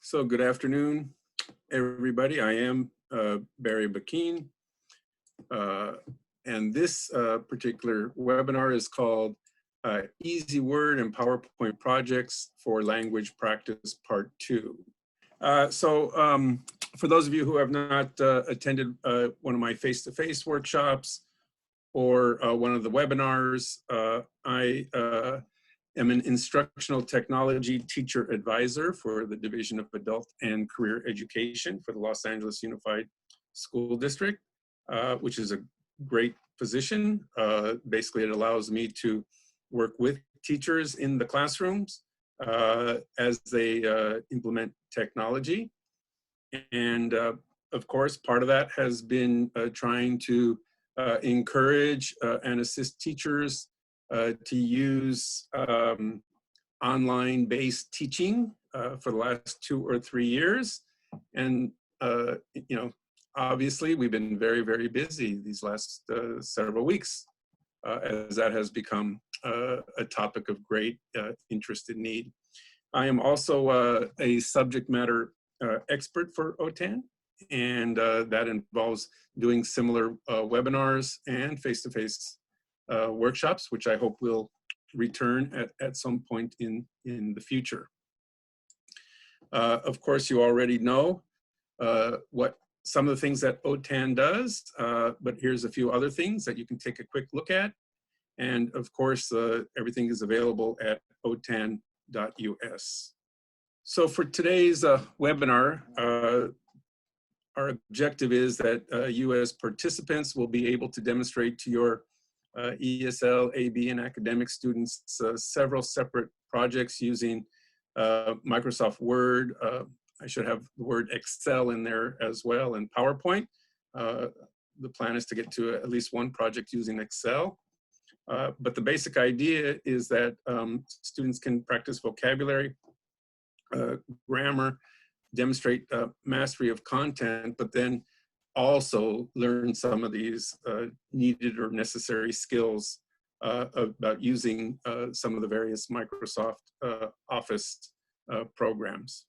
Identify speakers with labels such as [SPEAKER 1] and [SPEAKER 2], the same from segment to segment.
[SPEAKER 1] So good afternoon, everybody. I am Barry Bakin, uh, and this particular webinar is called Easy Word and PowerPoint Projects for Language Practice Part 2. For those of you who have not attended one of my face-to-face workshops or one of the webinars, I am an instructional technology teacher advisor for the Division of Adult and Career Education for the Los Angeles Unified School District, which is a great position. Basically, it allows me to work with teachers in the classrooms as they implement technology. And of course, part of that has been trying to encourage and assist teachers to use online-based teaching for the last 2 or 3 years. And, obviously we've been very, very busy these last several weeks as that has become a topic of great interest and need. I am also a subject matter expert for OTAN, and that involves doing similar webinars and face-to-face workshops, which I hope will return at some point in the future. Of course, you already know what some of the things that OTAN does, but here's a few other things that you can take a quick look at. And of course, everything is available at otan.us. So for today's webinar, our objective is that US participants will be able to demonstrate to your ESL, AB, and academic students several separate projects using Microsoft Word. I should have the word Excel in there as well, and PowerPoint. The plan is to get to at least one project using Excel. But the basic idea is that students can practice vocabulary, grammar, demonstrate mastery of content, but then also learn some of these needed or necessary skills about using some of the various Microsoft Office programs.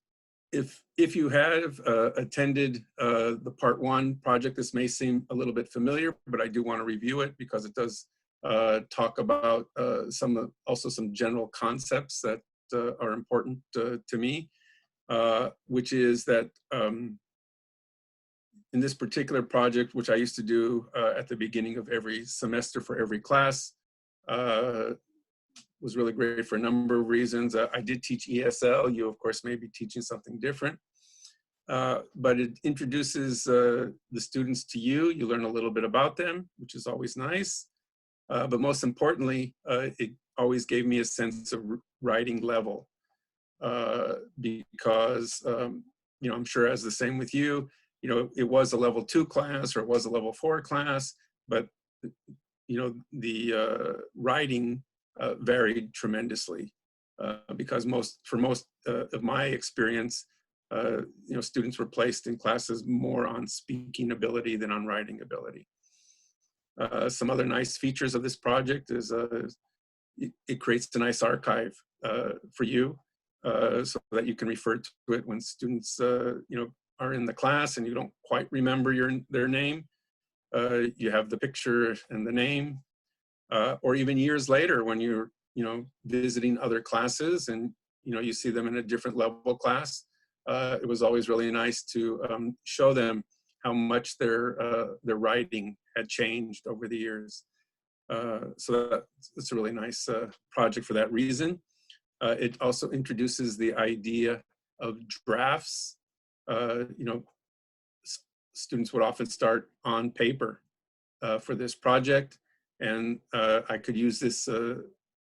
[SPEAKER 1] If you have attended the Part 1 project, this may seem a little bit familiar, but I do want to review it because it does talk about also some general concepts that are important to me, which is that in this particular project, which I used to do at the beginning of every semester for every class, was really great for a number of reasons. I did teach ESL. You, of course, may be teaching something different. But it introduces the students to you. You learn a little bit about them, which is always nice. But most importantly, it always gave me a sense of writing level. Because, I'm sure as the same with you, it was a level 2 class or it was a level 4 class, but, the writing varied tremendously because for most of my experience, students were placed in classes more on speaking ability than on writing ability. Some other nice features of this project is it creates a nice archive for you so that you can refer to it when students are in the class and you don't quite remember their name. You have the picture and the name, or even years later when you're visiting other classes and you see them in a different level class. It was always really nice to show them how much their writing had changed over the years. So that's a really nice project for that reason. It also introduces the idea of drafts. Students would often start on paper for this project, and I could use this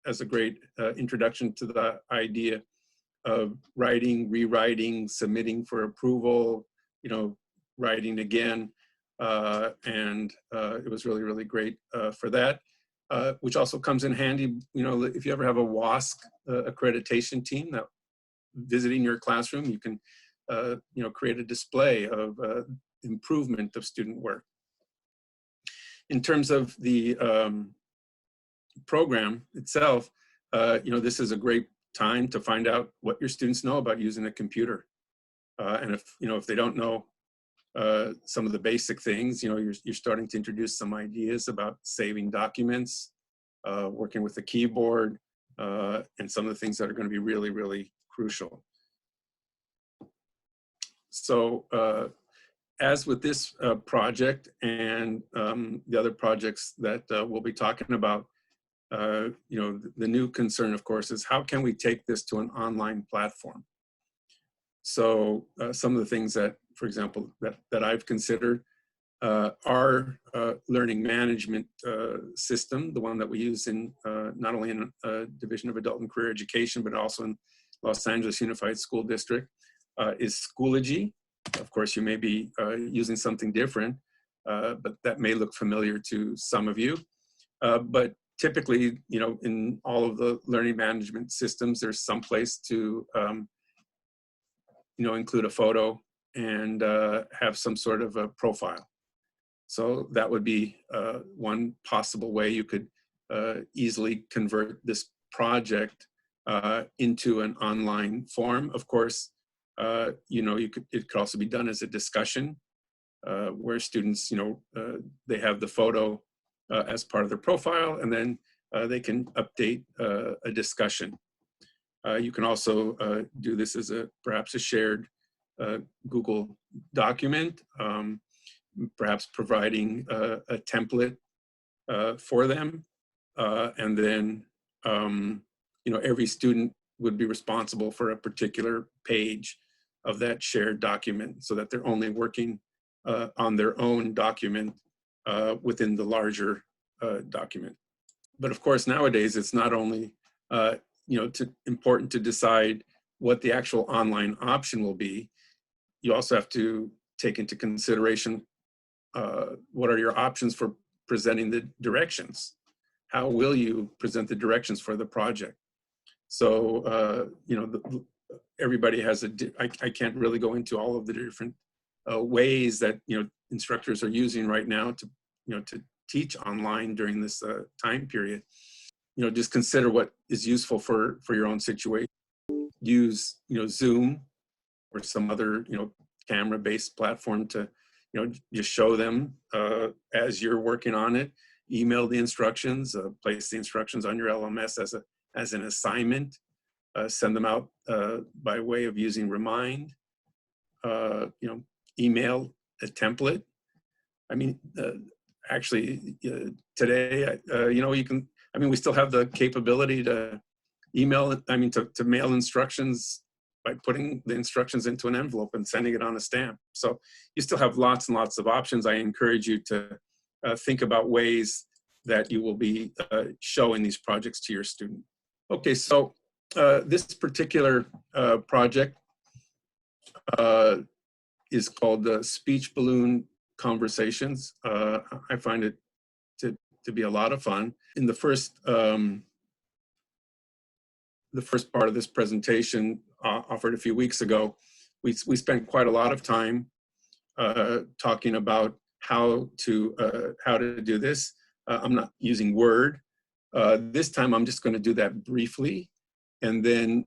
[SPEAKER 1] as a great introduction to the idea of writing, rewriting, submitting for approval, writing again, and it was really, really great for that. Which also comes in handy, if you ever have a WASC accreditation team that visiting your classroom, you can, create a display of improvement of student work. In terms of the program itself, this is a great time to find out what your students know about using a computer. And if they don't know some of the basic things, you're starting to introduce some ideas about saving documents, working with the keyboard, and some of the things that are going to be really, really crucial. So as with this project and the other projects that we'll be talking about, the new concern, of course, is how can we take this to an online platform? So some of the things that, for example, that I've considered, our learning management system, the one that we use in not only in Division of Adult and Career Education, but also in Los Angeles Unified School District, is Schoology. Of course, you may be using something different, but that may look familiar to some of you. But typically, in all of the learning management systems, there's some place to include a photo and have some sort of a profile. So that would be one possible way you could easily convert this project into an online form. Of course, it could also be done as a discussion where students, they have the photo as part of their profile, and then they can update a discussion. You can also do this as perhaps a shared Google document, perhaps providing a template for them, and then every student would be responsible for a particular page of that shared document, so that they're only working on their own document within the larger document. But of course, nowadays it's not only important to decide what the actual online option will be. You also have to take into consideration what are your options for presenting the directions. How will you present the directions for the project? So everybody has I can't really go into all of the different ways that instructors are using right now to teach online during this time period. Just consider what is useful for your own situation. Use Zoom or some other camera-based platform to just show them as you're working on it. Email the instructions, place the instructions on your LMS as an assignment. Send them out by way of using Remind. Email a template. I mean, actually, today, you can. I mean, we still have the capability to email. To mail instructions by putting the instructions into an envelope and sending it on a stamp. So you still have lots and lots of options. I encourage you to think about ways that you will be showing these projects to your student. Okay, so this particular project is called the Speech Balloon Conversations. I find it to be a lot of fun. In the first part of this presentation offered a few weeks ago, we spent quite a lot of time talking about how to do this. I'm not using Word. This time I'm just going to do that briefly, and then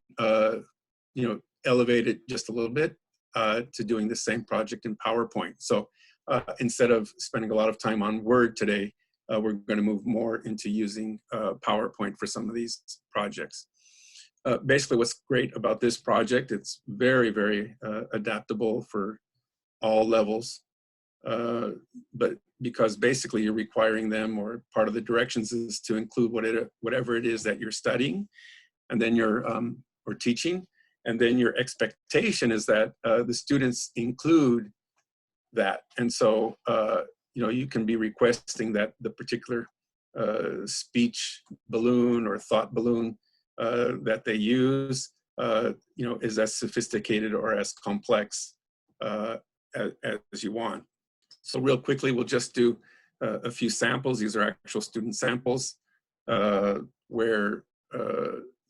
[SPEAKER 1] elevate it just a little bit to doing the same project in PowerPoint. So instead of spending a lot of time on Word today, we're going to move more into using PowerPoint for some of these projects. Basically, what's great about this project, it's very, very adaptable for all levels. But because basically you're requiring them, or part of the directions is to include whatever it is that you're studying, and then you're or teaching, and then your expectation is that the students include that. And so you can be requesting that the particular speech balloon or thought balloon that they use is as sophisticated or as complex as you want. So real quickly, we'll just do a few samples. These are actual student samples where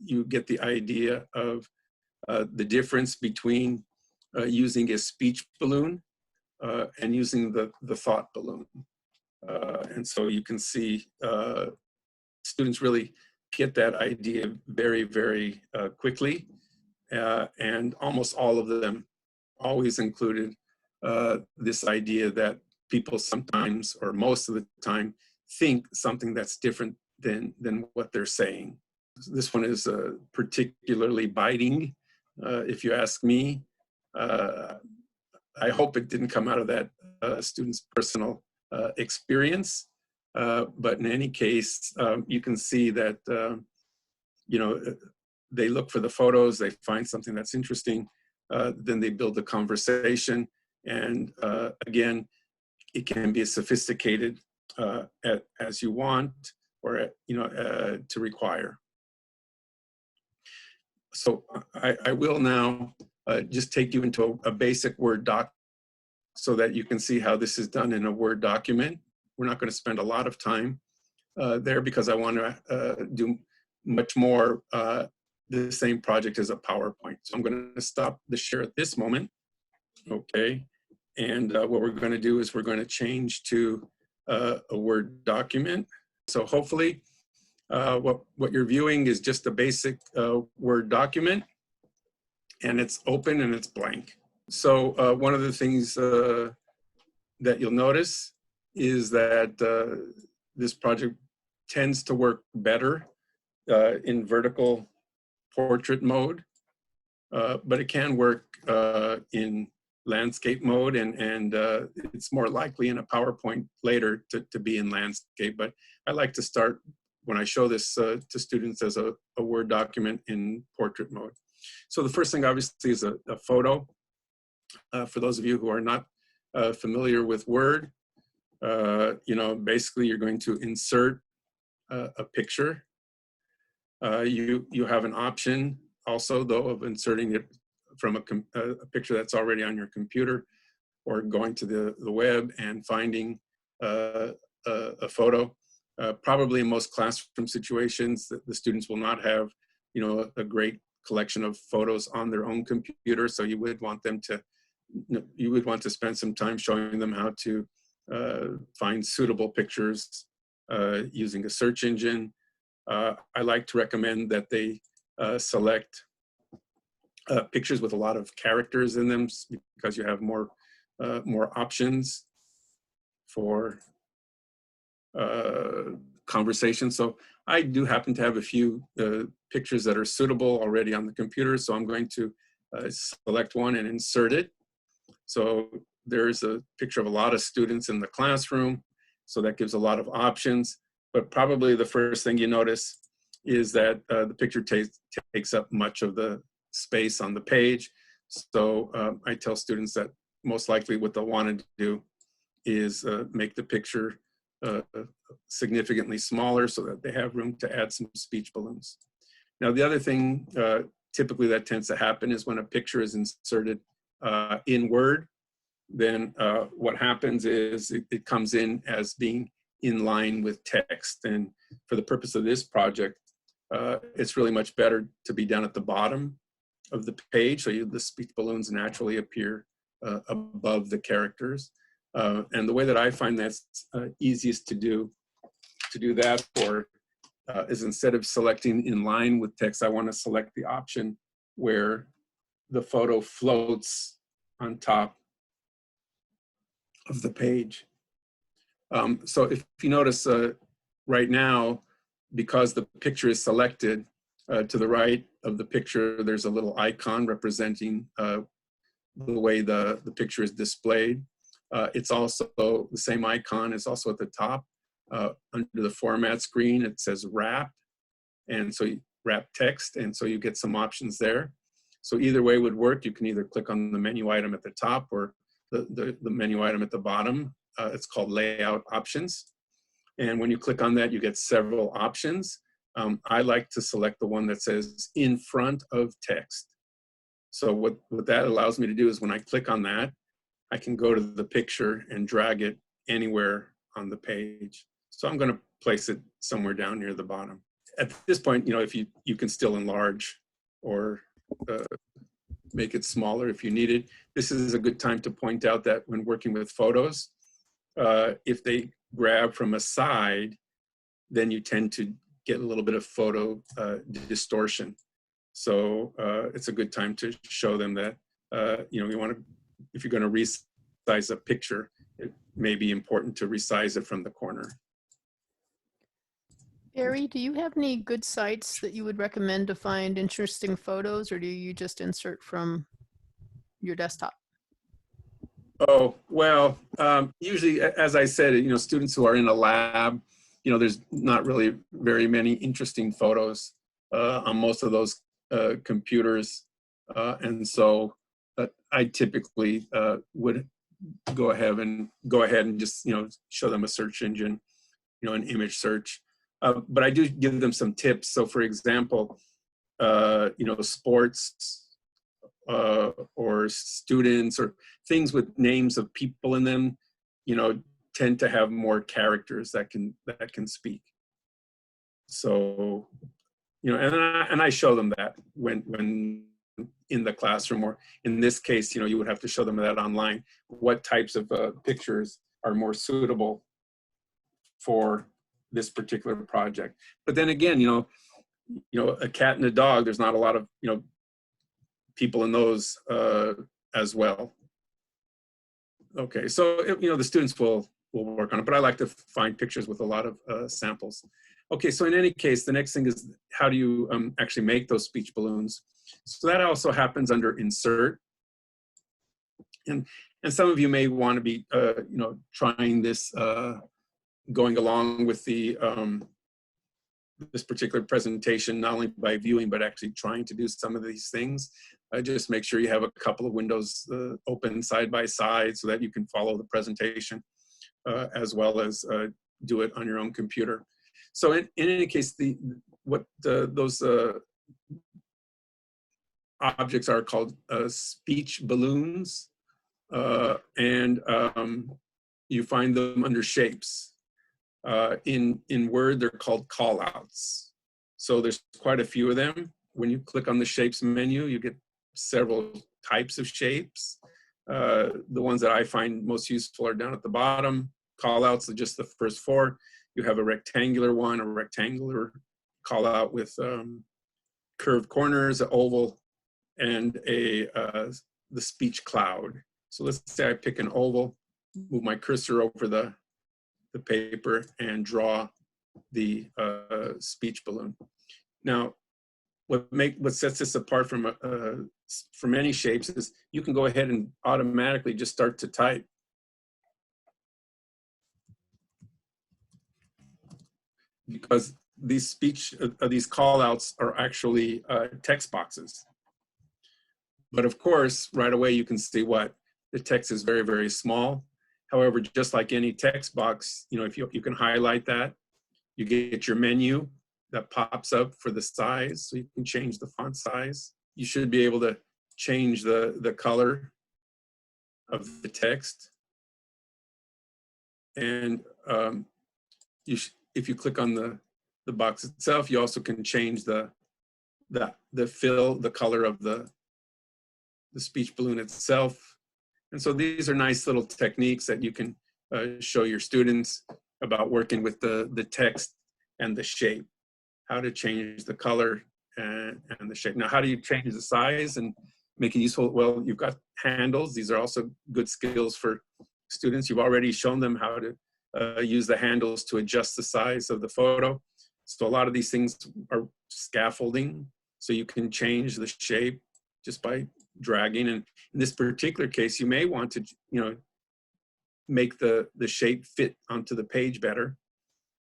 [SPEAKER 1] you get the idea of the difference between using a speech balloon and using the thought balloon. And so you can see students really get that idea very, very quickly. And almost all of them always included this idea that people sometimes, or most of the time, think something that's different than what they're saying. This one is particularly biting, if you ask me. I hope it didn't come out of that student's personal experience. But in any case, you can see that, you know, they look for the photos, they find something that's interesting, then they build a conversation. And again, it can be as sophisticated as you want, or you know, to require. So I will now just take you into a basic Word doc so that you can see how this is done in a Word document. We're not going to spend a lot of time there because I want to do much more the same project as a PowerPoint. So I'm going to stop the share at this moment. Okay. And what we're going to do is we're going to change to a Word document. So hopefully what you're viewing is just a basic Word document, and it's open and it's blank. So one of the things that you'll notice is that this project tends to work better in vertical portrait mode, but it can work in landscape mode, and it's more likely in a PowerPoint later to be in landscape. But I like to start when I show this to students as a Word document in portrait mode. So the first thing obviously is a photo. For those of you who are not familiar with Word, you know, basically you're going to insert a picture. You have an option also, though, of inserting it from a picture that's already on your computer, or going to the web and finding a photo. Probably in most classroom situations, the students will not have, you know, a great collection of photos on their own computer, so you would want them to, you would want to spend some time showing them how to find suitable pictures using a search engine. I like to recommend that they select pictures with a lot of characters in them, because you have more options for conversation. So I do happen to have a few pictures that are suitable already on the computer, so I'm going to select one and insert it. So there's a picture of a lot of students in the classroom, so that gives a lot of options. But probably the first thing you notice is that the picture takes up much of the space on the page. So I tell students that most likely what they'll want to do is make the picture significantly smaller so that they have room to add some speech balloons. Now, the other thing typically that tends to happen is when a picture is inserted in Word, then what happens is it comes in as being in line with text. And for the purpose of this project, it's really much better to be down at the bottom of the page, so the speech balloons naturally appear above the characters. And the way that I find that's easiest to do that for is, instead of selecting in line with text, I want to select the option where the photo floats on top of the page. So if you notice right now, because the picture is selected, to the right of the picture, there's a little icon representing the way the picture is displayed. It's also the same icon is also at the top. Under the format screen, it says wrap, and so you wrap text, and so you get some options there. So either way would work. You can either click on the menu item at the top or the menu item at the bottom. It's called layout options. And when you click on that, you get several options. I like to select the one that says in front of text. So what that allows me to do is, when I click on that, I can go to the picture and drag it anywhere on the page. So I'm going to place it somewhere down near the bottom. At this point, you know, if you can still enlarge or make it smaller if you need it. This is a good time to point out that when working with photos, if they grab from a side, then you tend to get a little bit of photo distortion. So it's a good time to show them that you know, you want to, if you're going to resize a picture, it may be important to resize it from the corner.
[SPEAKER 2] Barry, do you have any good sites that you would recommend to find interesting photos, or do you just insert from your desktop?
[SPEAKER 1] Oh, well, usually, as I said, you know, students who are in a lab, you know, there's not really very many interesting photos on most of those computers. And so I typically would go ahead and just, you know, show them a search engine, you know, an image search. But I do give them some tips. So for example, you know, sports, or students, or things with names of people in them, you know, tend to have more characters that can speak. So, you know, and I show them that when in the classroom, or in this case, you know, you would have to show them that online, what types of pictures are more suitable for this particular project. But then again, you know, a cat and a dog, there's not a lot of, you know, people in those as well. Okay, so you know, the students will work on it, but I like to find pictures with a lot of samples. Okay, so in any case, the next thing is, how do you actually make those speech balloons? So that also happens under insert. And some of you may want to be, you know, trying this, going along with the this particular presentation, not only by viewing, but actually trying to do some of these things. Just make sure you have a couple of windows open side by side so that you can follow the presentation as well as do it on your own computer. So in any case, those objects are called speech balloons, and you find them under shapes. In Word, they're called callouts. So there's quite a few of them. When you click on the shapes menu, you get several types of shapes. The ones that I find most useful are down at the bottom. Callouts are just the first four. You have a rectangular one, a rectangular callout with curved corners, an oval, and the speech cloud. So let's say I pick an oval, move my cursor over the paper, and draw the speech balloon. Now, what sets this apart from any shapes is you can go ahead and automatically just start to type. Because these these callouts are actually text boxes. But of course, right away you can see what the text is very, very small. However, just like any text box, you know, if you can highlight that, you get your menu that pops up for the size, so you can change the font size. You should be able to change the color of the text. And if you click on the box itself, you also can change the color of the speech balloon itself. And so these are nice little techniques that you can show your students about working with the text and the shape, how to change the color and the shape. Now, how do you change the size and make it useful? Well, you've got handles. These are also good skills for students. You've already shown them how to use the handles to adjust the size of the photo. So a lot of these things are scaffolding, so you can change the shape just by dragging. And in this particular case, you may want to, you know, make the shape fit onto the page better.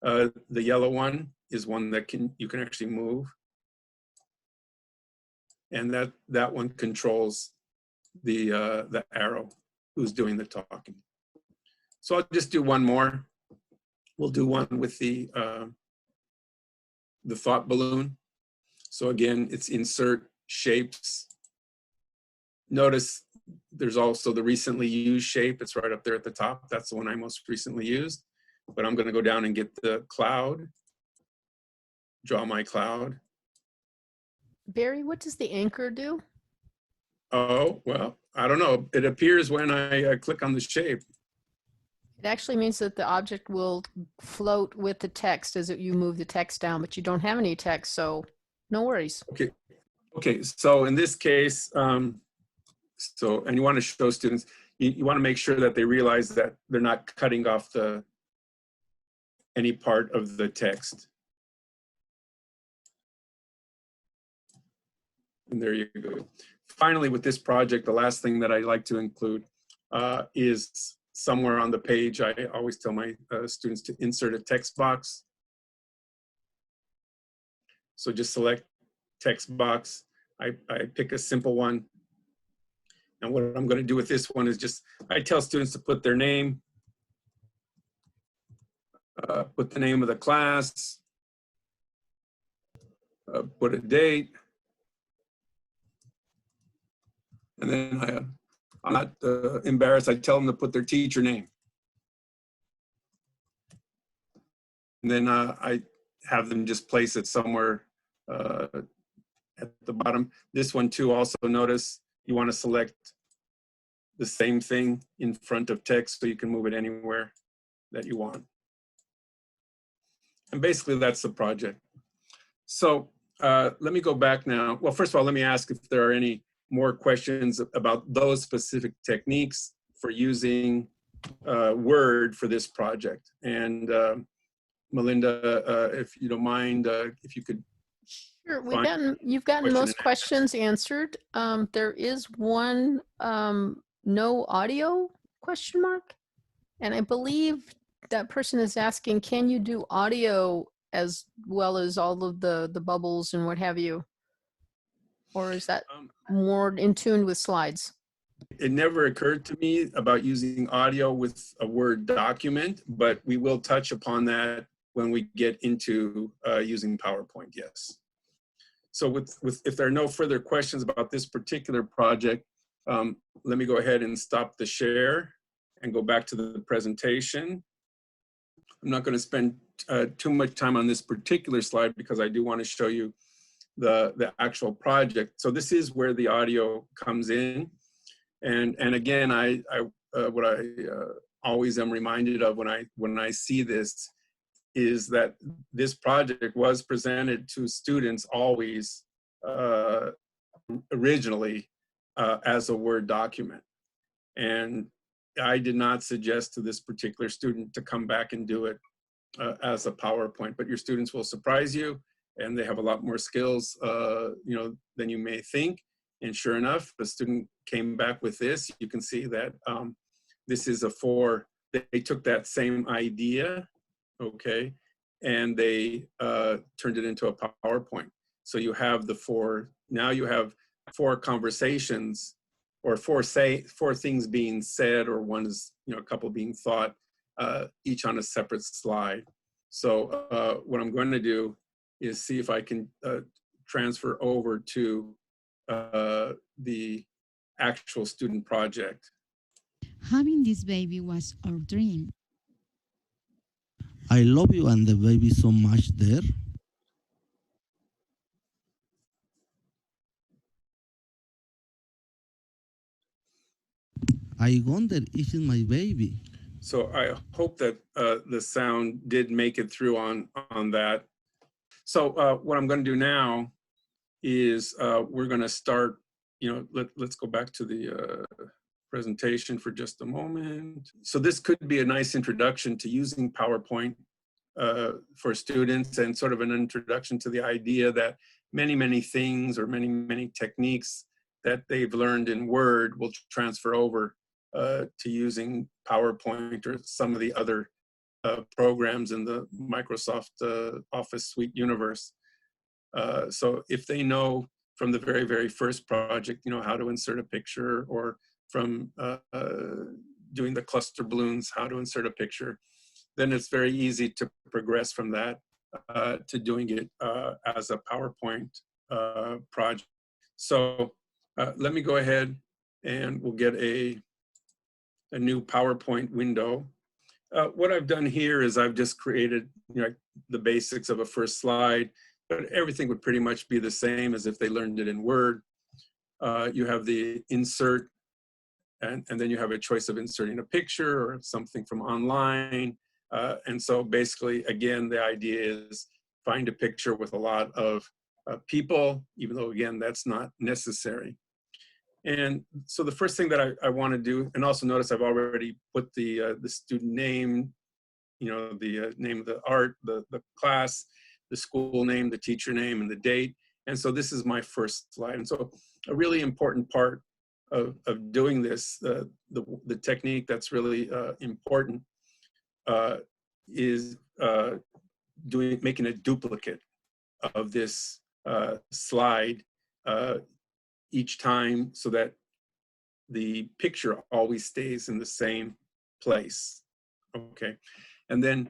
[SPEAKER 1] The yellow one is one that you can actually move, and that one controls the arrow who's doing the talking. So I'll just do one more. We'll do one with the thought balloon. So again, it's insert shapes. Notice there's also the recently used shape. It's right up there at the top. That's the one I most recently used. But I'm going to go down and get the cloud, draw my cloud.
[SPEAKER 2] Barry, what does the anchor do?
[SPEAKER 1] Oh, well, I don't know. It appears when I click on the shape.
[SPEAKER 2] It actually means that the object will float with the text as you move the text down, but you don't have any text, so no worries.
[SPEAKER 1] Okay. So in this case, So, and you want to show students, you want to make sure that they realize that they're not cutting off any part of the text. And there you go. Finally, with this project, the last thing that I like to include is somewhere on the page, I always tell my students to insert a text box. So just select text box. I pick a simple one. And what I'm going to do with this one is just, I tell students to put their name, put the name of the class, put a date, and then I'm not embarrassed, I tell them to put their teacher name. And then I have them just place it somewhere at the bottom. This one too, also notice you want to select the same thing in front of text so you can move it anywhere that you want. And basically that's the project. So let me go back now. Well, first of all, let me ask if there are any more questions about those specific techniques for using Word for this project. And Melinda, if you don't mind, if you could.
[SPEAKER 2] Sure, you've gotten most questions answered. There is one no audio question mark, and I believe that person is asking, can you do audio as well as all of the bubbles and what have you, or is that more in tune with slides?
[SPEAKER 1] It never occurred to me about using audio with a Word document, but we will touch upon that when we get into using PowerPoint, yes. So if there are no further questions about this particular project, let me go ahead and stop the share and go back to the presentation. I'm not going to spend too much time on this particular slide because I do want to show you the actual project. So this is where the audio comes in. And again, what I always am reminded of when I see this is that this project was presented to students always originally as a Word document. And I did not suggest to this particular student to come back and do it as a PowerPoint, but your students will surprise you and they have a lot more skills than you may think. And sure enough, the student came back with this. You can see that this is they took that same idea, okay, and they turned it into a PowerPoint. So you have now you have 4 conversations or four things being said, or one is, a couple being thought, each on a separate slide. So what I'm going to do is see if I can transfer over to the actual student project.
[SPEAKER 3] Having this baby was our dream.
[SPEAKER 4] I love you and the baby so much there. I wonder, is it my baby?
[SPEAKER 1] So I hope that the sound did make it through on that. So what I'm going to do now is we're going to start, let's go back to the presentation for just a moment. So this could be a nice introduction to using PowerPoint for students, and sort of an introduction to the idea that many things or many techniques that they've learned in Word will transfer over to using PowerPoint or some of the other programs in the Microsoft Office Suite universe. So if they know from the very first project, how to insert a picture, or from doing the cluster balloons, how to insert a picture, then it's very easy to progress from that to doing it as a PowerPoint project. So let me go ahead and we'll get a new PowerPoint window. What I've done here is I've just created the basics of a first slide, but everything would pretty much be the same as if they learned it in Word. You have the insert, and then you have a choice of inserting a picture or something from online. And so basically, again, the idea is find a picture with a lot of people, even though, again, that's not necessary. And so the first thing that I want to do, and also notice I've already put the student name, the name of the art, the class, the school name, the teacher name, and the date. And so this is my first slide. And so a really important part of doing this, the technique that's really important is making a duplicate of this slide each time, so that the picture always stays in the same place. Okay, and then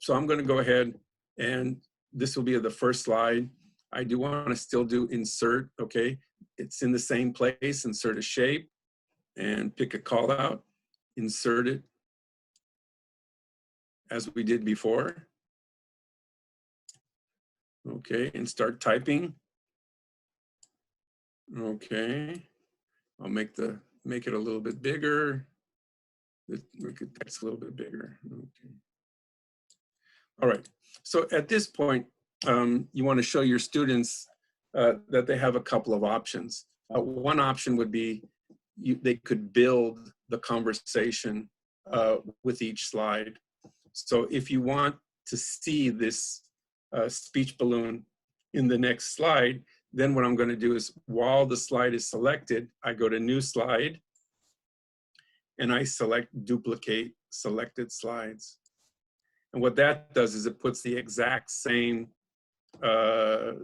[SPEAKER 1] so I'm going to go ahead, and this will be the first slide. I do want to still do insert. Okay, it's in the same place. Insert a shape, and pick a call out. Insert it as we did before. Okay, and start typing. Okay, I'll make it a little bit bigger. Make it text a little bit bigger. Okay. All right. So at this point, you want to show your students that they have a couple of options. One option would be they could build the conversation with each slide. So if you want to see this speech balloon in the next slide, then what I'm going to do is, while the slide is selected, I go to New Slide, and I select Duplicate Selected Slides. And what that does is it puts the exact same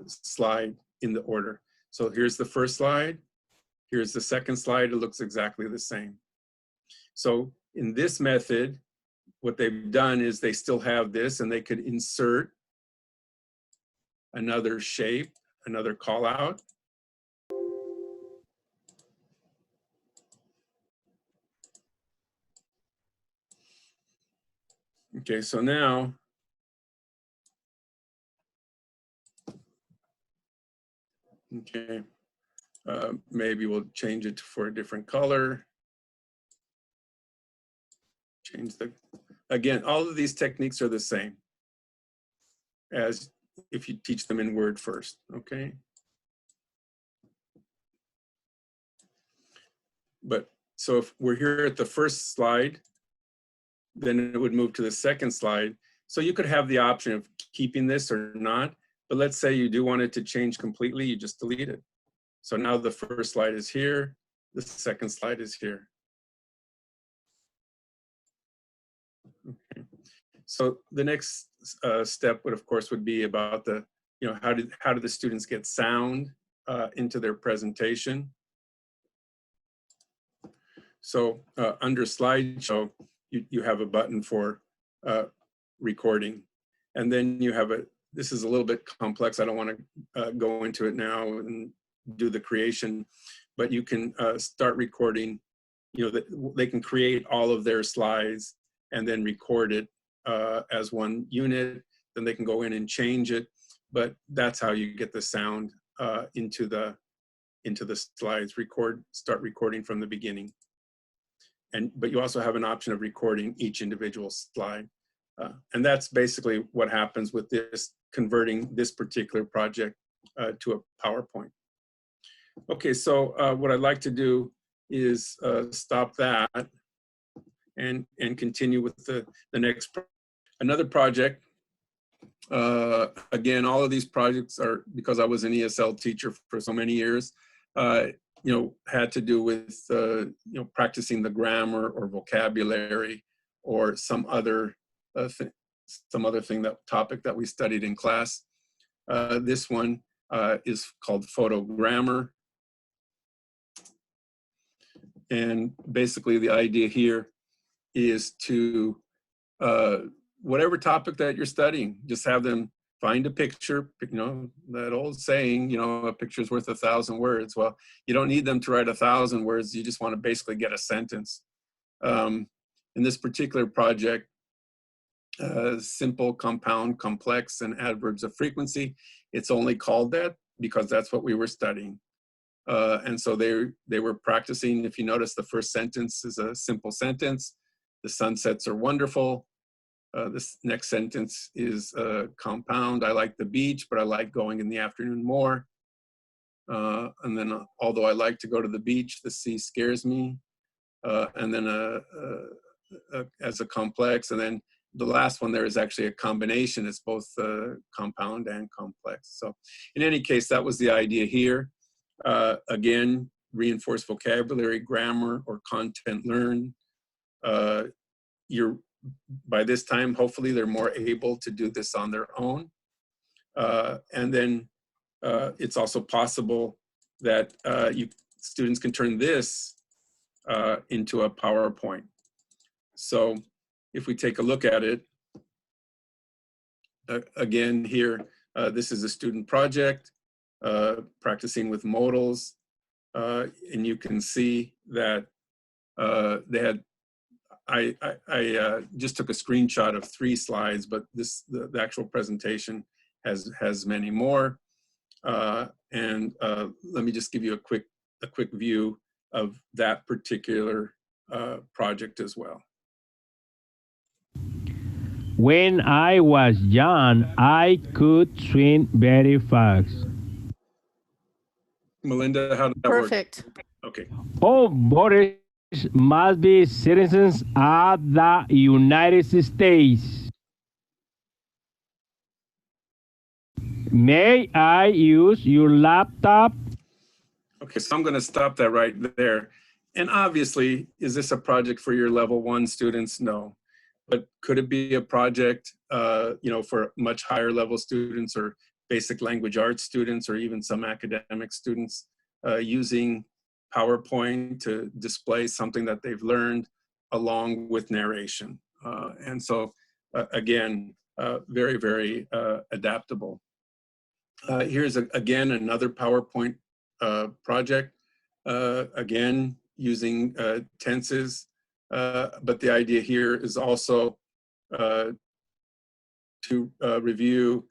[SPEAKER 1] slide in the order. So here's the first slide. Here's the second slide. It looks exactly the same. So in this method, what they've done is they still have this, and they could insert another shape, another call out. Okay, so now, okay, maybe we'll change it for a different color. Again, all of these techniques are the same as if you teach them in Word first, okay? But so if we're here at the first slide, then it would move to the second slide. So you could have the option of keeping this or not, but let's say you do want it to change completely, you just delete it. So now the first slide is here, the second slide is here. Okay. So the next step would, of course, would be about the, how do the students get sound into their presentation? So under slideshow, you have a button for recording. And then you have this is a little bit complex. I don't want to go into it now and do the creation, but you can start recording, they can create all of their slides and then record it as one unit. Then they can go in and change it, but that's how you get the sound into the slides. Start recording from the beginning. But you also have an option of recording each individual slide. And that's basically what happens with this, converting this particular project to a PowerPoint. Okay, so what I'd like to do is stop that and continue with the next. Another project, again, all of these projects are, because I was an ESL teacher for so many years, had to do with, practicing the grammar or vocabulary or some other topic that we studied in class. This one is called photo grammar. And basically the idea here is to, whatever topic that you're studying, just have them find a picture, that old saying, a picture's worth 1,000 words. Well, you don't need them to write 1,000 words. You just want to basically get a sentence. In this particular project, simple, compound, complex, and adverbs of frequency, it's only called that because that's what we were studying. And so they were practicing. If you notice, the first sentence is a simple sentence. The sunsets are wonderful. This next sentence is compound. I like the beach, but I like going in the afternoon more. And then, although I like to go to the beach, the sea scares me. And then as a complex. And then the last one there is actually a combination. It's both compound and complex. So in any case, that was the idea here. Again, reinforce vocabulary, grammar, or content learned. By this time, hopefully they're more able to do this on their own. And then it's also possible that students can turn this into a PowerPoint. So if we take a look at it, again here, this is a student project, practicing with modals, and you can see that they had, I just took a screenshot of 3 slides, but the actual presentation has many more. And let me just give you a quick view of that particular project as well.
[SPEAKER 5] When I was young, I could swim very fast.
[SPEAKER 1] Melinda, how did that work?
[SPEAKER 2] Perfect.
[SPEAKER 1] Okay.
[SPEAKER 5] All voters must be citizens of the United States. May I use your laptop?
[SPEAKER 1] Okay, so I'm going to stop that right there. And obviously, is this a project for your level 1 students? No. But could it be a project, for much higher level students or basic language arts students or even some academic students using PowerPoint to display something that they've learned along with narration? And so, again, very, very adaptable. Here's, again, another PowerPoint project, again, using tenses. But the idea here is also to review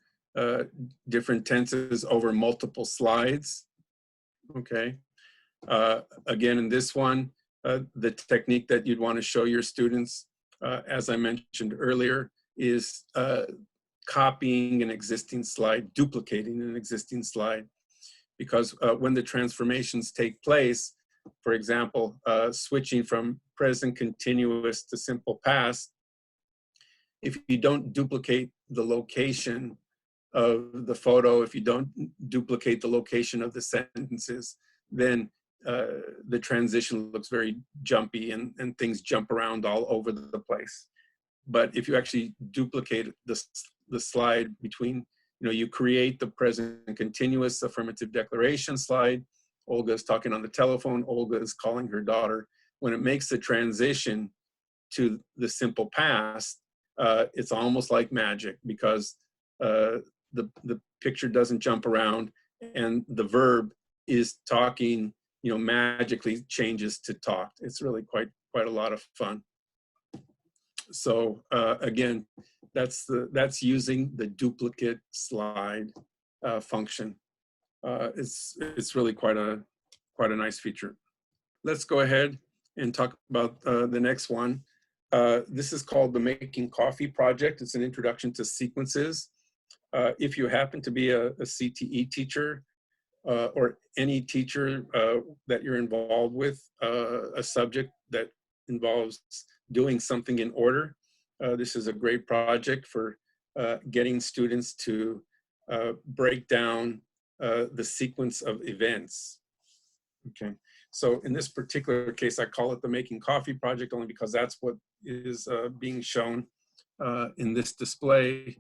[SPEAKER 1] different tenses over multiple slides. Okay. Again, in this one, the technique that you'd want to show your students, as I mentioned earlier, is copying an existing slide, duplicating an existing slide. Because when the transformations take place, for example, switching from present continuous to simple past, if you don't duplicate the location of the photo, if you don't duplicate the location of the sentences, then the transition looks very jumpy and things jump around all over the place. But if you actually duplicate the slide between, you create the present continuous affirmative declaration slide. Olga is talking on the telephone. Olga is calling her daughter. When it makes the transition to the simple past, it's almost like magic because the picture doesn't jump around and the verb is talking, magically changes to talk. It's really quite a lot of fun. So again, that's using the duplicate slide function. It's really quite a nice feature. Let's go ahead and talk about the next one. This is called the Making Coffee Project. It's an introduction to sequences. If you happen to be a CTE teacher or any teacher that you're involved with, a subject that involves doing something in order, this is a great project for getting students to break down the sequence of events. Okay, so in this particular case, I call it the Making Coffee Project only because that's what is being shown in this display.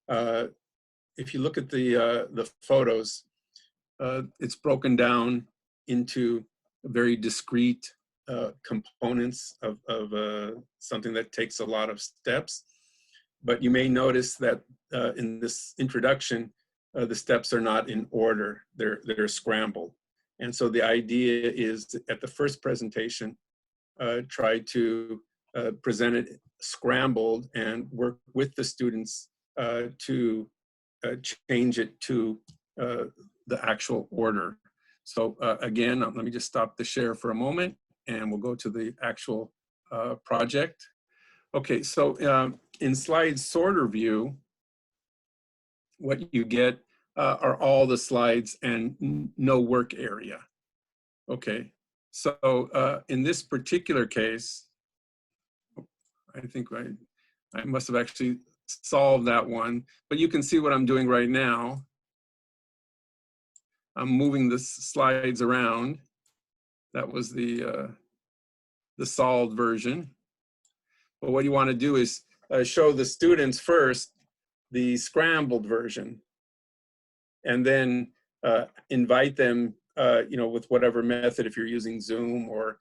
[SPEAKER 1] If you look at the photos, it's broken down into very discrete components of something that takes a lot of steps. But you may notice that in this introduction, the steps are not in order, they're scrambled. And so the idea is at the first presentation, try to present it scrambled and work with the students to change it to the actual order. So again, let me just stop the share for a moment and we'll go to the actual project. Okay, so in slide sorter view, what you get are all the slides and no work area. Okay, so in this particular case, I think I must have actually solved that one, but you can see what I'm doing right now. I'm moving the slides around. That was the solved version. But what you want to do is show the students first the scrambled version, and then invite them, with whatever method, if you're using Zoom, or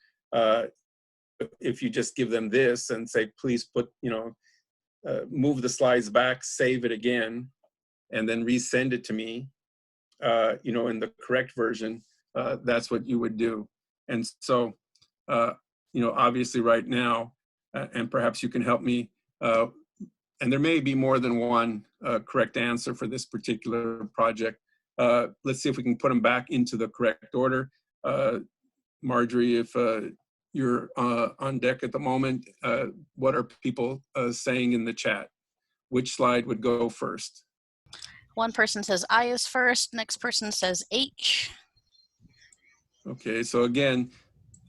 [SPEAKER 1] if you just give them this and say, please put, move the slides back, save it again, and then resend it to me, in the correct version, that's what you would do. And so, obviously right now, and perhaps you can help me, and there may be more than one correct answer for this particular project. Let's see if we can put them back into the correct order. Marjorie, if you're on deck at the moment, what are people saying in the chat? Which slide would go first?
[SPEAKER 6] One person says I is first, next person says H.
[SPEAKER 1] Okay, so again,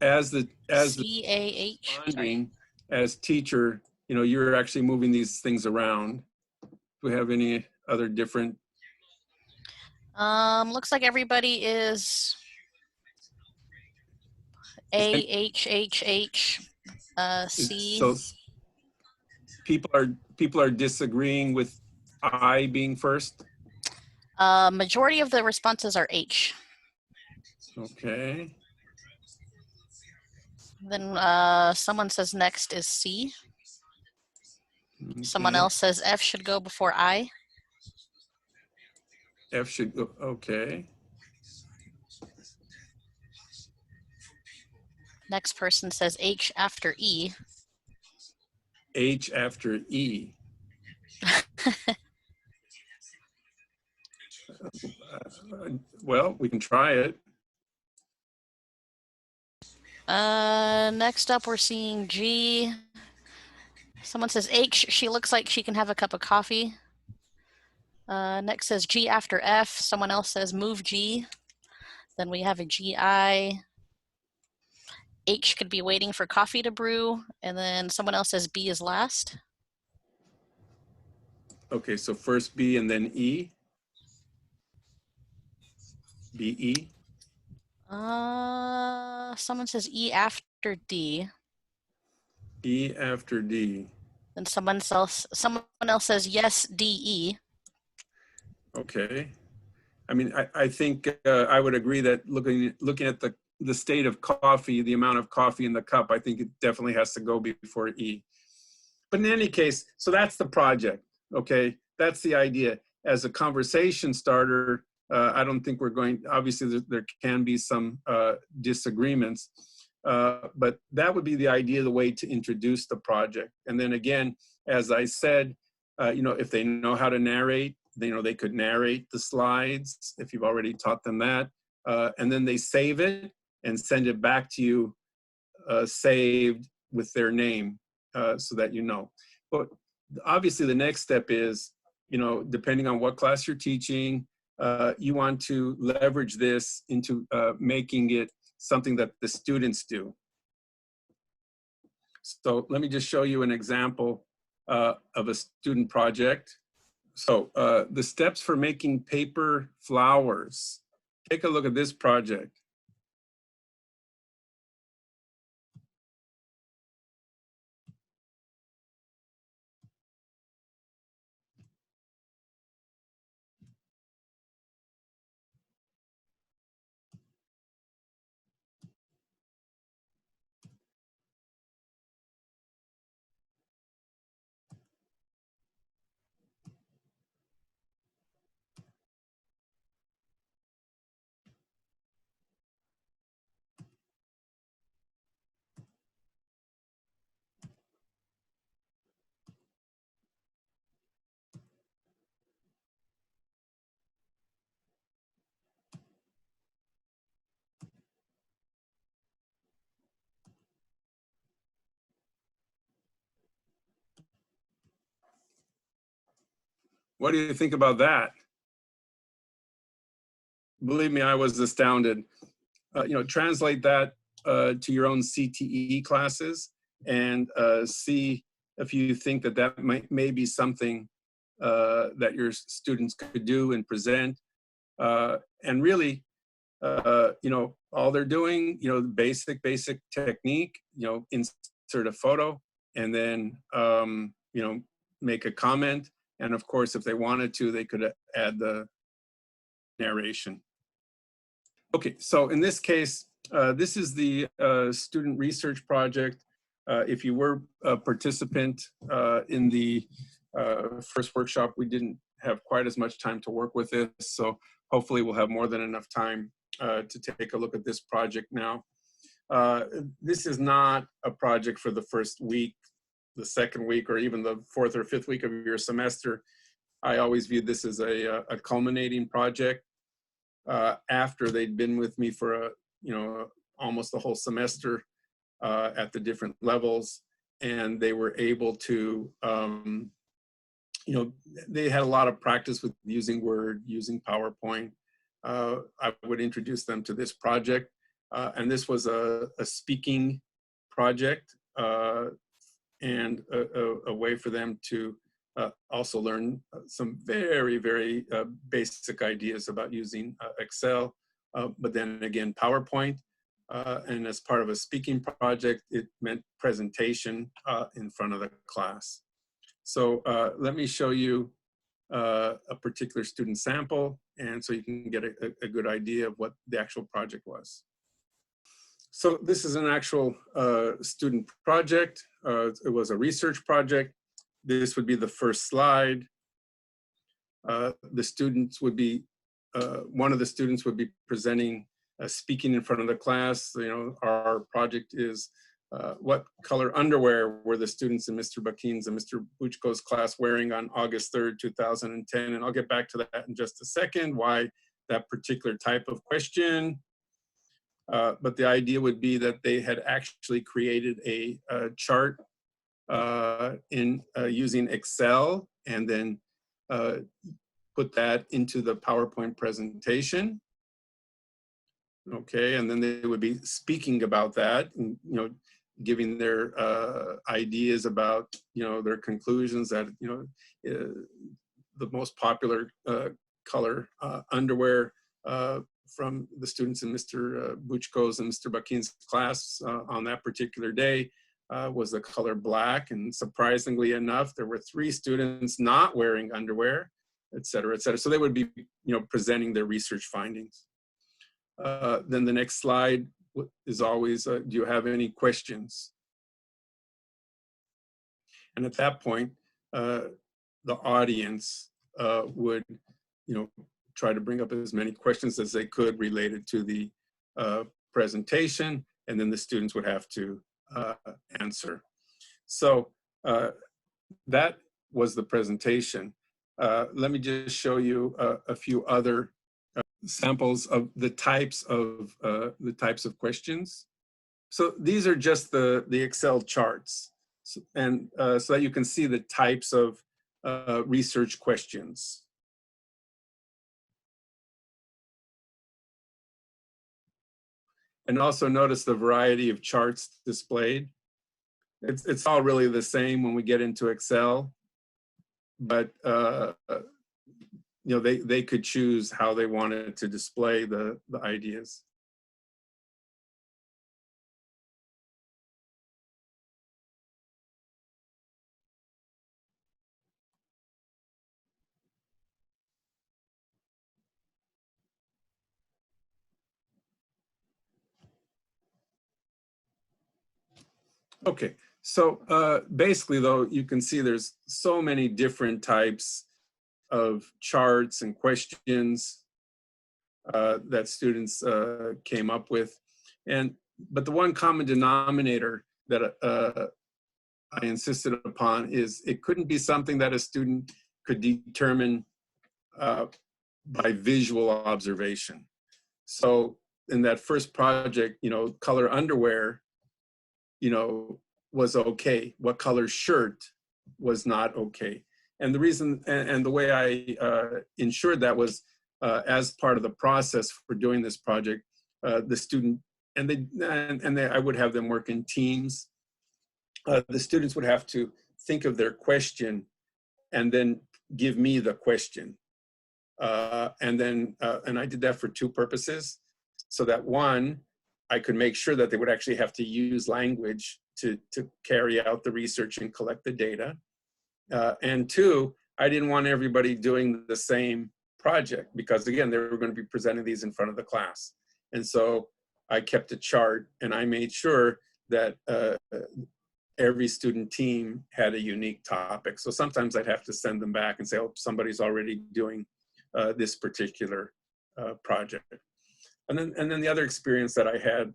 [SPEAKER 1] as the
[SPEAKER 6] C-A-H,
[SPEAKER 1] responding as teacher, you're actually moving these things around. Do we have any other different?
[SPEAKER 6] Looks like everybody is A-H-H-H, C.
[SPEAKER 1] So people are disagreeing with I being first?
[SPEAKER 6] Majority of the responses are H.
[SPEAKER 1] Okay.
[SPEAKER 6] Then someone says next is C. Someone
[SPEAKER 1] Okay.
[SPEAKER 6] else says F should go before I.
[SPEAKER 1] F should go, okay.
[SPEAKER 6] Next person says H after E.
[SPEAKER 1] H after E. Well, we can try it.
[SPEAKER 6] Next up we're seeing G. Someone says H, she looks like she can have a cup of coffee. Next says G after F. Someone else says move G. Then we have a GI. H could be waiting for coffee to brew. And then someone else says B is last.
[SPEAKER 1] Okay, so first B and then E. B-E.
[SPEAKER 6] Someone says E after D.
[SPEAKER 1] E after D.
[SPEAKER 6] Then someone else says yes, D-E.
[SPEAKER 1] Okay. I mean, I think I would agree that looking at the state of coffee, the amount of coffee in the cup, I think it definitely has to go before E. But in any case, so that's the project, okay? That's the idea. As a conversation starter, I don't think we're going, obviously there can be some disagreements, but that would be the idea, the way to introduce the project. And then again, as I said, if they know how to narrate, they could narrate the slides if you've already taught them that, and then they save it and send it back to you saved with their name, so that you know. But obviously the next step is, depending on what class you're teaching, you want to leverage this into making it something that the students do. So let me just show you an example of a student project. So the steps for making paper flowers. Take a look at this project. What do you think about that? believe me, I was astounded. Translate that to your own CTE classes and see if you think that may be something that your students could do and present. And really, all they're doing, basic technique, insert a photo and then, make a comment. And of course, if they wanted to, they could add the narration. Okay, so in this case, this is the student research project. If you were a participant in the first workshop, we didn't have quite as much time to work with this, so hopefully we'll have more than enough time to take a look at this project now. This is not a project for the first week, the second week, or even the fourth or fifth week of your semester. I always viewed this as a culminating project. After they'd been with me for almost the whole semester at the different levels, and they were able to, they had a lot of practice with using Word, using PowerPoint. I would introduce them to this project, and this was a speaking project and a way for them to also learn some very, very basic ideas about using Excel, but then again, PowerPoint. And as part of a speaking project, it meant presentation in front of the class. So let me show you a particular student sample, and so you can get a good idea of what the actual project was. So this is an actual student project. It was a research project. This would be the first slide. The students would be, one of the students would be presenting, speaking in front of the class. Our project is what color underwear were the students in Mr. Bakin's and Mr. Buchko's class wearing on August 3rd, 2010. And I'll get back to that in just a second, why that particular type of question. But the idea would be that they had actually created a chart using Excel, and then put that into the PowerPoint presentation. Okay, and then they would be speaking about that, and giving their ideas about their conclusions that the most popular color underwear from the students in Mr. Buchko's and Mr. Bakin's class on that particular day was the color black, and surprisingly enough, there were 3 students not wearing underwear, et cetera, et cetera. So they would be, presenting their research findings. Then the next slide is always, do you have any questions? And at that point, the audience would, try to bring up as many questions as they could related to the presentation, and then the students would have to answer. So that was the presentation. Let me just show you a few other samples of the types of questions. So these are just the Excel charts, and so that you can see the types of research questions. And also notice the variety of charts displayed. It's all really the same when we get into Excel, but they could choose how they wanted to display the ideas. Okay, so basically though, you can see there's so many different types of charts and questions that students came up with. But the one common denominator that I insisted upon is it couldn't be something that a student could determine by visual observation. So in that first project, color underwear, was okay. What color shirt was not okay. And the reason, and the way I ensured that was as part of the process for doing this project, the student, I would have them work in teams. The students would have to think of their question and then give me the question. And I did that for two purposes. So that one, I could make sure that they would actually have to use language to carry out the research and collect the data. And two, I didn't want everybody doing the same project because again, they were going to be presenting these in front of the class. And so I kept a chart and I made sure that every student team had a unique topic. So sometimes I'd have to send them back and say, oh, somebody's already doing this particular project. And then the other experience that I had,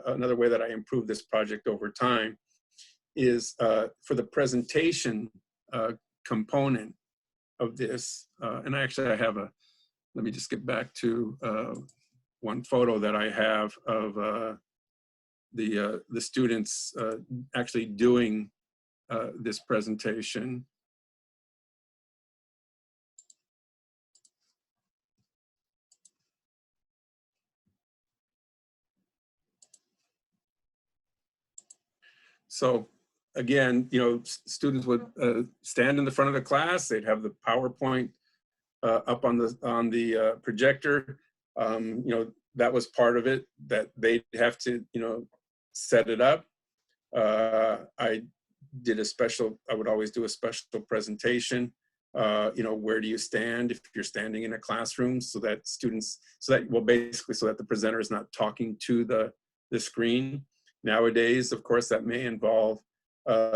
[SPEAKER 1] another way that I improved this project over time is for the presentation component of this. And I have let me just get back to one photo that I have of the students actually doing this presentation. So again, students would stand in the front of the class. They'd have the PowerPoint up on the projector. That was part of it, that they'd have to, set it up. I would always do a special presentation. Where do you stand if you're standing in a classroom, so that the presenter is not talking to the screen. Nowadays, of course, that may involve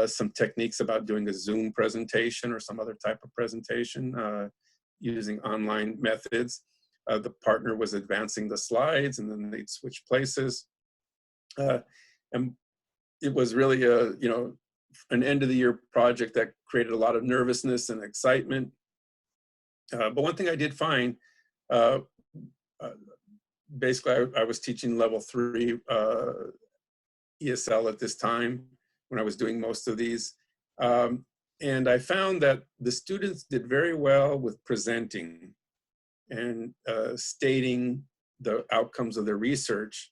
[SPEAKER 1] some techniques about doing a Zoom presentation or some other type of presentation using online methods. The partner was advancing the slides and then they'd switch places. And it was really an end of the year project that created a lot of nervousness and excitement. But one thing I did find, basically I was teaching level 3 ESL at this time when I was doing most of these. And I found that the students did very well with presenting and stating the outcomes of their research,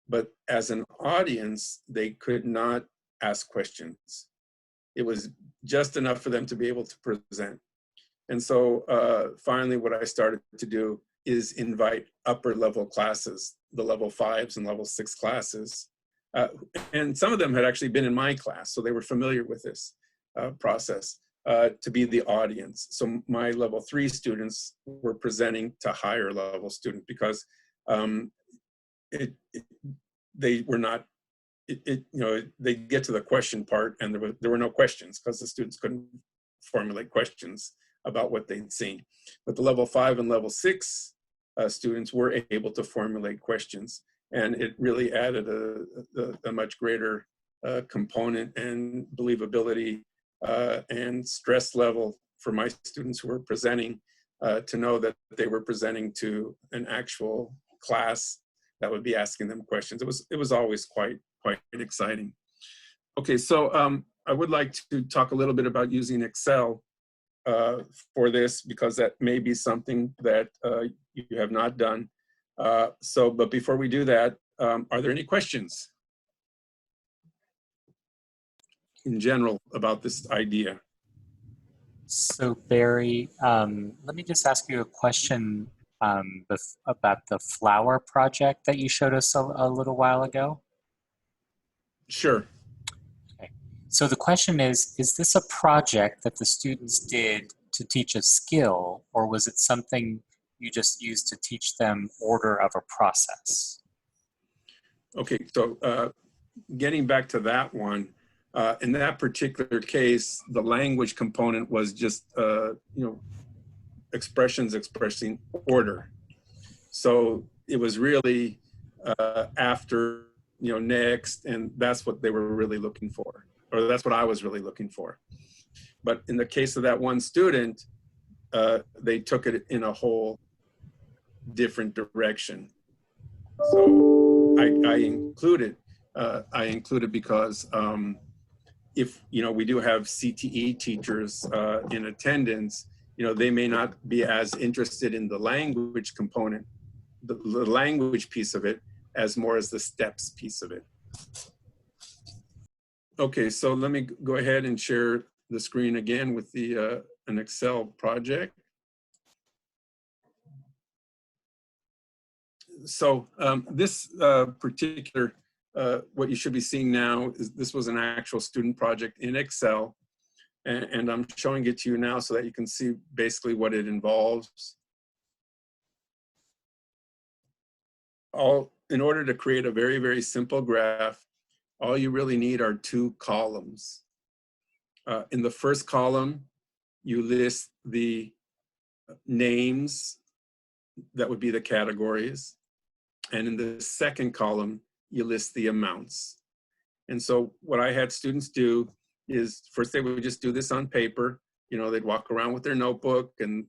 [SPEAKER 1] but as an audience, they could not ask questions. It was just enough for them to be able to present. And so finally what I started to do is invite upper level classes, the level 5s and level 6 classes. And some of them had actually been in my class, so they were familiar with this process to be the audience. So my level 3 students were presenting to higher level students because they were not, they get to the question part and there were no questions because the students couldn't formulate questions about what they'd seen. But the level 5 and level 6 students were able to formulate questions. And it really added a much greater component and believability and stress level for my students who were presenting to know that they were presenting to an actual class that would be asking them questions. It was always quite exciting. Okay, so I would like to talk a little bit about using Excel for this because that may be something that you have not done. But before we do that, are there any questions in general about this idea?
[SPEAKER 7] So Barry, let me just ask you a question about the flower project that you showed us a little while ago.
[SPEAKER 1] Sure.
[SPEAKER 7] Okay. So the question is this a project that the students did to teach a skill, or was it something you just used to teach them order of a process? Okay,
[SPEAKER 1] so getting back to that one, in that particular case, the language component was just, expressions expressing order. So it was really after, next, and that's what they were really looking for, or that's what I was really looking for. But in the case of that one student, they took it in a whole different direction. So I included because if we do have CTE teachers in attendance, they may not be as interested in the language component, the language piece of it, as more as the steps piece of it. Okay, so let me go ahead and share the screen again with the an Excel project. So this particular, what you should be seeing now is this was an actual student project in Excel. And I'm showing it to you now so that you can see basically what it involves. In order to create a very, very simple graph, all you really need are 2 columns. In the first column, you list the names that would be the categories. And in the second column, you list the amounts. And so what I had students do is first they would just do this on paper. They'd walk around with their notebook and,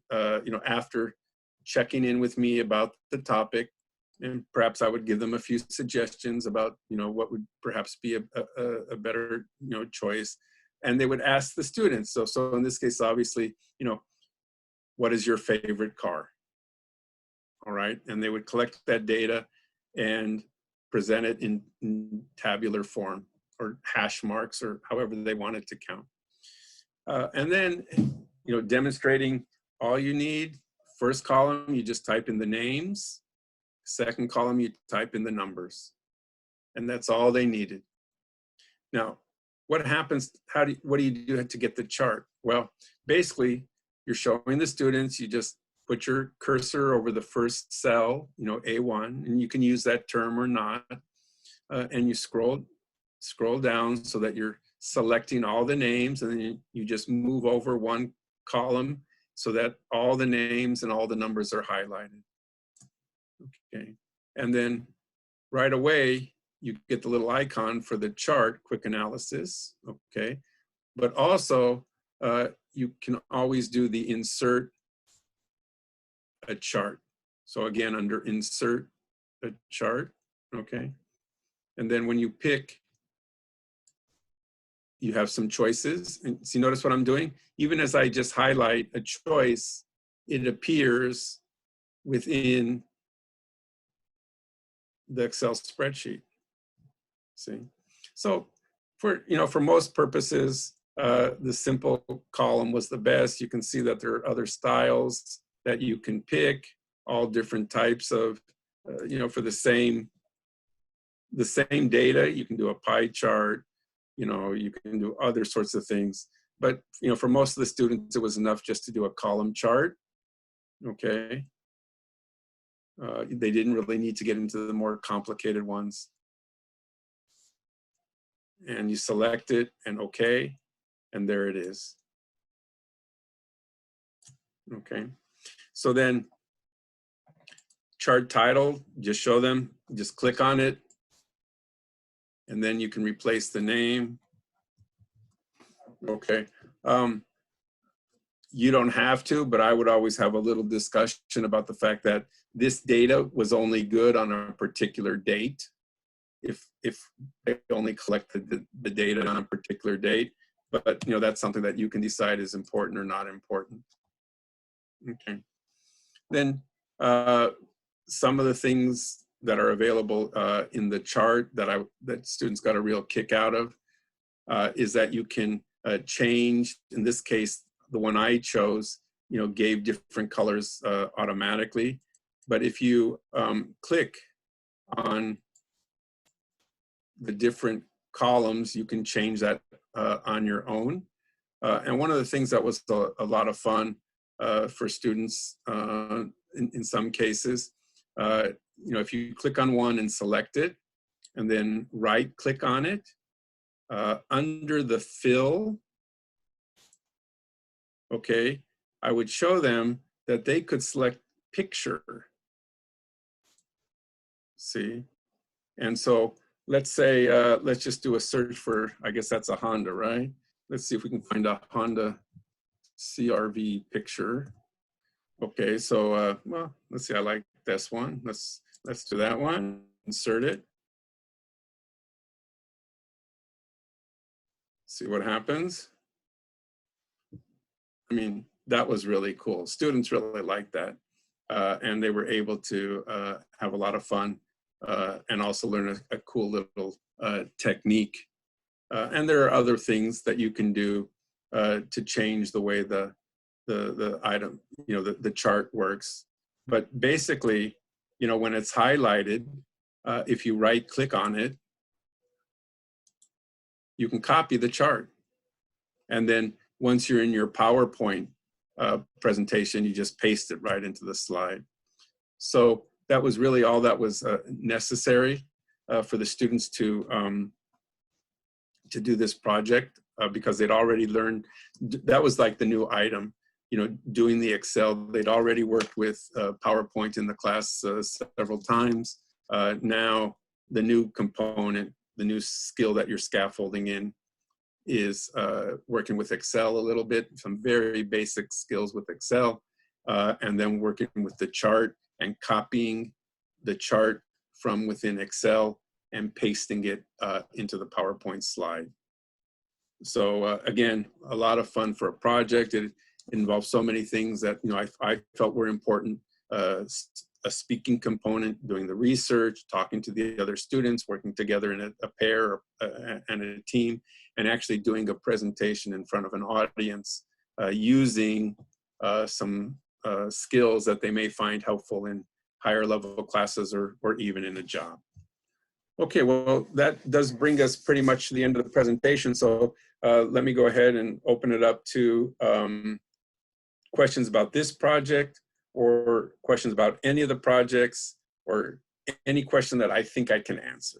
[SPEAKER 1] after checking in with me about the topic, and perhaps I would give them a few suggestions about, what would perhaps be a better, choice. And they would ask the students. So in this case, obviously, what is your favorite car? All right. And they would collect that data and present it in tabular form, or hash marks, or however they wanted to count. And then, demonstrating all you need. First column, you just type in the names. Second column, you type in the numbers. And that's all they needed. Now, what happens, what do you do to get the chart? Well, basically, you're showing the students, you just put your cursor over the first cell, A1, and you can use that term or not. And you scroll down so that you're selecting all the names, and then you just move over 1 column so that all the names and all the numbers are highlighted. Okay, and then right away you get the little icon for the chart, quick analysis. Okay, but also you can always do the insert a chart. So again, under insert a chart. Okay, and then when you pick, you have some choices. And see, notice what I'm doing? Even as I just highlight a choice, it appears within the Excel spreadsheet. See? So for most purposes, the simple column was the best. You can see that there are other styles that you can pick, all different types of, for the same data. You can do a pie chart. You can do other sorts of things. But, for most of the students, it was enough just to do a column chart, okay? They didn't really need to get into the more complicated ones. And you select it and okay, and there it is. Okay, so then chart title, just show them, just click on it, and then you can replace the name. Okay, you don't have to, but I would always have a little discussion about the fact that this data was only good on a particular date. If they only collected the data on a particular date, but that's something that you can decide is important or not important. Okay, then some of the things that are available in the chart that students got a real kick out of is that you can change. In this case, the one I chose, gave different colors automatically. But if you click on the different columns, you can change that on your own. And one of the things that was a lot of fun for students in some cases, if you click on one and select it, and then right click on it, under the fill, okay, I would show them that they could select picture. See? And so let's say, let's just do a search for, I guess that's a Honda, right? Let's see if we can find a Honda CRV picture. Okay, so, well, let's see, I like this one. Let's do that one, insert it. See what happens. I mean, that was really cool. Students really liked that. And they were able to have a lot of fun and also learn a cool little technique. And there are other things that you can do to change the way the item, the chart works. But basically, when it's highlighted, if you right click on it, you can copy the chart. And then once you're in your PowerPoint presentation, you just paste it right into the slide. So that was really all that was necessary for the students to do this project because they'd already learned. That was like the new item, doing the Excel. They'd already worked with PowerPoint in the class several times. Now the new component, the new skill that you're scaffolding in is working with Excel a little bit, some very basic skills with Excel, and then working with the chart and copying the chart from within Excel and pasting it into the PowerPoint slide. So again, a lot of fun for a project. It involves so many things that I felt were important. A speaking component, doing the research, talking to the other students, working together in a pair and a team, and actually doing a presentation in front of an audience using some skills that they may find helpful in higher level classes or even in a job. Okay, well, that does bring us pretty much to the end of the presentation. So let me go ahead and open it up to questions about this project, or questions about any of the projects, or any question that I think I can answer.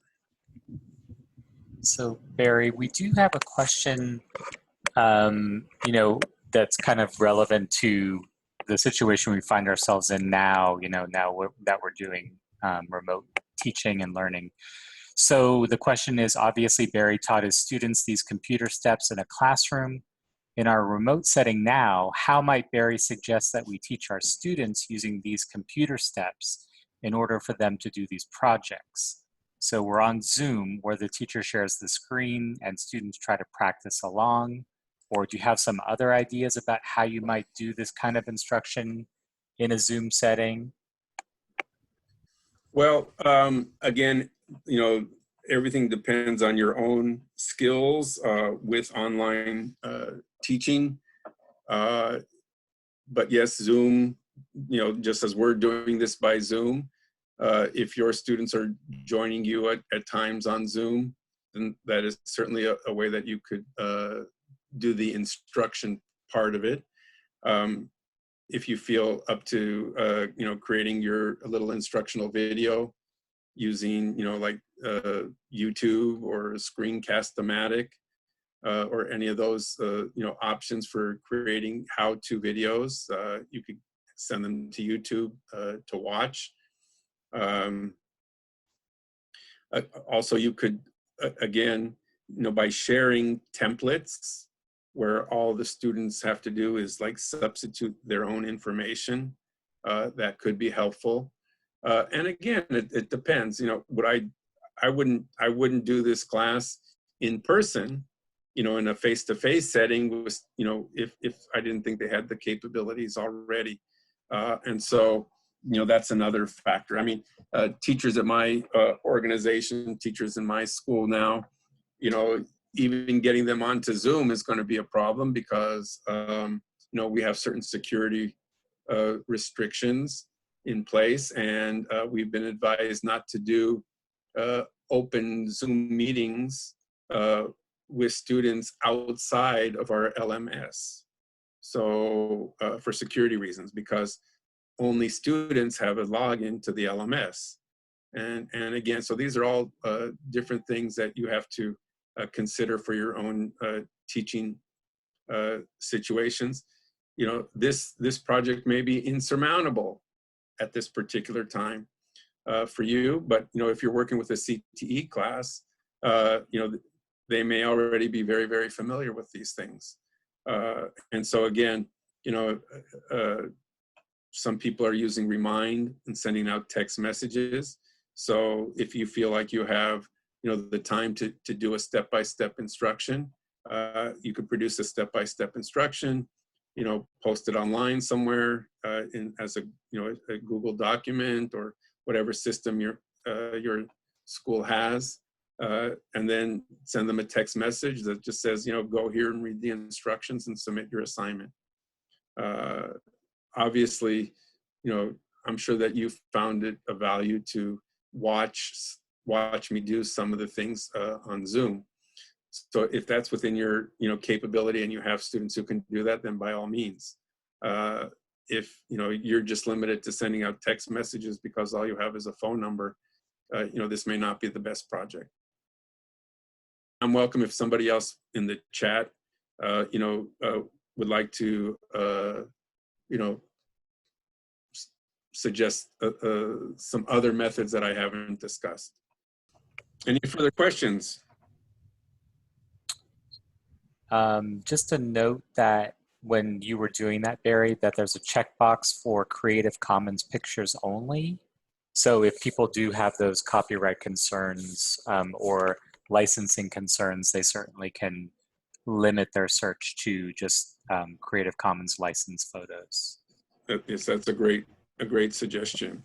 [SPEAKER 7] So Barry, we do have a question, that's kind of relevant to the situation we find ourselves in now, that we're doing remote teaching and learning. So the question is, obviously Barry taught his students these computer steps in a classroom. In our remote setting now, how might Barry suggest that we teach our students using these computer steps in order for them to do these projects? So we're on Zoom where the teacher shares the screen and students try to practice along. Or do you have some other ideas about how you might do this kind of instruction in a Zoom setting?
[SPEAKER 1] Well, again, everything depends on your own skills with online teaching. But yes, Zoom, just as we're doing this by Zoom, if your students are joining you at times on Zoom, then that is certainly a way that you could do the instruction part of it. If you feel up to, creating your little instructional video using, like YouTube or Screencast-O-Matic, or any of those, options for creating how-to videos, you could send them to YouTube to watch. Also, you could, again, by sharing templates, where all the students have to do is like substitute their own information, that could be helpful. And again, it depends. I wouldn't do this class in person, in a face-to-face setting, with, if I didn't think they had the capabilities already. And so, that's another factor. I mean, teachers at my organization, teachers in my school now, even getting them onto Zoom is going to be a problem because, we have certain security restrictions in place, and we've been advised not to do open Zoom meetings with students outside of our LMS. So for security reasons, because only students have a login to the LMS. And again, so these are all different things that you have to consider for your own teaching situations. This project may be insurmountable at this particular time for you, but if you're working with a CTE class, they may already be very, very familiar with these things. And so again, some people are using Remind and sending out text messages. So if you feel like you have, the time to do a step-by-step instruction, you could produce a step-by-step instruction, post it online somewhere as a Google document or whatever system your school has, and then send them a text message that just says, go here and read the instructions and submit your assignment. Obviously, I'm sure that you found it of value to watch me do some of the things on Zoom. So if that's within your capability and you have students who can do that, then by all means. If you're just limited to sending out text messages because all you have is a phone number, this may not be the best project. I'm welcome if somebody else in the chat would like to suggest some other methods that I haven't discussed. Any further questions?
[SPEAKER 7] Just a note that when you were doing that, Barry, that there's a checkbox for Creative Commons pictures only. So if people do have those copyright concerns or licensing concerns, they certainly can limit their search to just Creative Commons licensed photos.
[SPEAKER 1] Yes, that's a great suggestion.